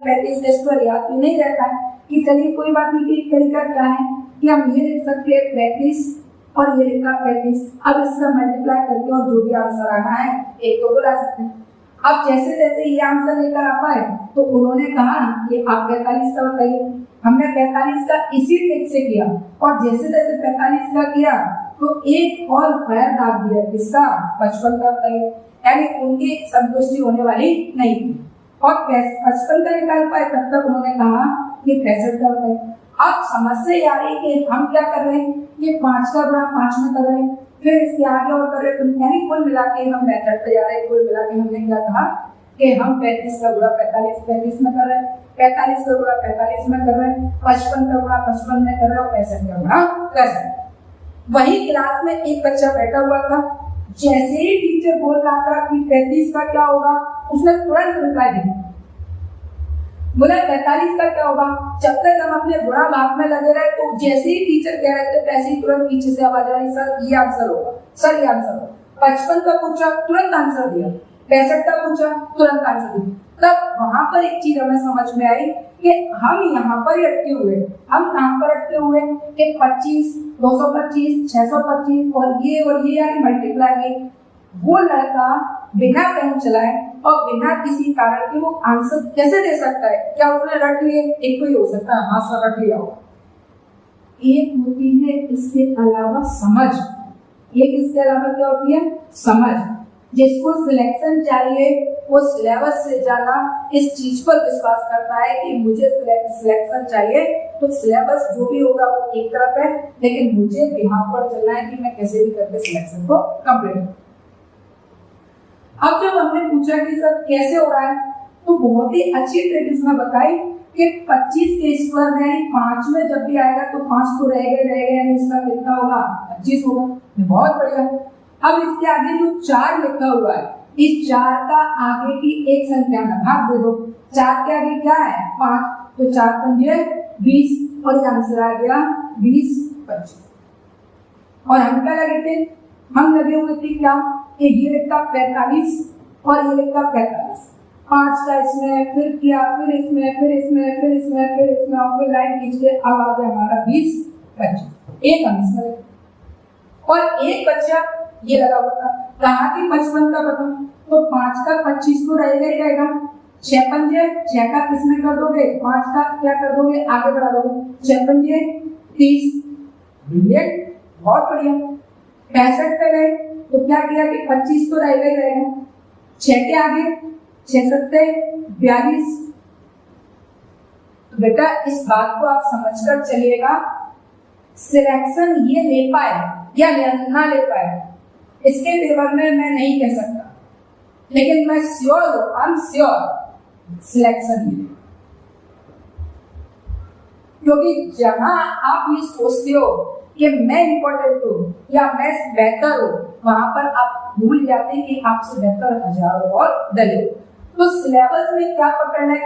35 test पर याद भी नहीं रहता है कि चलिए कोई बात नहीं, कि तरीका क्या है कि हम ये लिख सकते हैं 35 और ये लिखा 35, अब इसका मल्टीप्लाई करके और जो भी आंसर आना है एक तो बुला सकते हैं। अब जैसे जैसे ये आंसर लेकर आ पाए तो उन्होंने कहा कि आप 45 का बताइए। हमने 45 का इसी ट्रिक से किया और जैसे जैसे 45 का किया तो एक और फायर दाग दिया, किसका? 55 का बताइए। यानी उनकी संतुष्टि होने वाली नहीं थी और 55 का निकाल पाए तब तक उन्होंने कहा कि 65 का बताइए। अब समस्या ये आ रही कि हम क्या कर रहे हैं, ये 5 का गुणा 5 में कर रहे हैं, फिर इसके आगे और कर रहे हैं, यानी कुल मिला के हम मेथड पे जा रहे हैं। कुल मिला के हमने क्या कहा कि हम 35 का गुणा 45 में कर रहे हैं, 45 का गुणा 45 में कर रहे हैं, 55 का गुणा 55 में कर रहे हैं और 65 का गुणा कर रहे हैं। वही क्लास में एक बच्चा बैठा हुआ था, जैसे ही टीचर बोल रहा था कि 35 का क्या होगा, उसने तुरंत रिप्लाई दिया, बोला 45 का क्या होगा। जब तक हम अपने गुणा भाग में लगे रहे तो जैसे ही टीचर कह रहे थे वैसे ही तुरंत पीछे से आवाज आई, सर ये आंसर होगा, सर ये आंसर होगा। 55 का पूछा, तुरंत आंसर दिया। 65 का पूछा, तुरंत आंसर दिया। तब वहां पर एक चीज हमें समझ में आई कि हम यहाँ पर ही अटके हुए। हम कहाँ पर अटके हुए कि 25, 225, 625 और ये यानी मल्टीप्लाई। वो लड़का बिना पेन चलाए और बिना किसी कारण के वो आंसर कैसे दे सकता है? क्या उसने रट लिए? एक तो ही हो सकता है, हाँ सर रट लिया होगा। एक होती है इसके अलावा समझ, एक इसके अलावा क्या होती है? समझ। जिसको सिलेक्शन चाहिए वो सिलेबस से ज्यादा इस चीज पर विश्वास करता है कि मुझे सिलेक्शन चाहिए तो सिलेबस जो भी होगा वो एक तरफ है, लेकिन मुझे यहाँ पर चलना है कि मैं कैसे भी करके सिलेक्शन को कंप्लीट करूं। अब जब हमने पूछा कि सर कैसे हो रहा है, तो बहुत ही अच्छी ट्रिक इसमें बताई कि 25 के स्क्वायर में यानी 5 में जब भी आएगा तो 5 तो रह गए यानी इसका कितना होगा? 25 होगा। बहुत बढ़िया। अब इसके आगे जो 4 लिखा हुआ है, इस 4 का आगे की एक संख्या में भाग दे दो। 4 के आगे क्या है? 5, तो 4 पंजे 20 और आंसर आ गया 20, 25। और हम क्या लगे थे? हम लगे हुए थे क्या कि ये लिखा 45 और ये लिखा 45, 5 का इसमें, फिर किया, फिर इसमें, फिर इसमें, फिर इसमें, फिर इसमें और फिर लाइन खींच के अब आ गया हमारा 20, 25। एक हम इसमें लगे और एक बच्चा ये लगा हुआ था, कहा कि 55 का बता, तो 5 का 25 तो रहेगा ही रहेगा। 6 पंजे 6 का किसमें कर दोगे? 5 का क्या कर दोगे? आगे बढ़ा दोगे। 6 पंजे 30। ब्रिलियंट, बहुत बढ़िया। 65 पे गए तो क्या किया कि 25 तो रहेगा ही रहेगा। 6 के आगे 6 सत्ते 42। तो बेटा इस बात को आप समझकर चलिएगा, सिलेक्शन ये ले पाए या ना ले पाए इसके फेवर में मैं नहीं कह सकता, लेकिन मैं श्योर हूं, आई एम श्योर सिलेक्शन ही, क्योंकि जहां आप ये सोचते हो कि मैं इंपॉर्टेंट हूं या मैं बेहतर हूं, वहां पर आप भूल जाते हैं कि आपसे बेहतर हजारों और दले। तो सिलेबस में क्या पकड़ना है?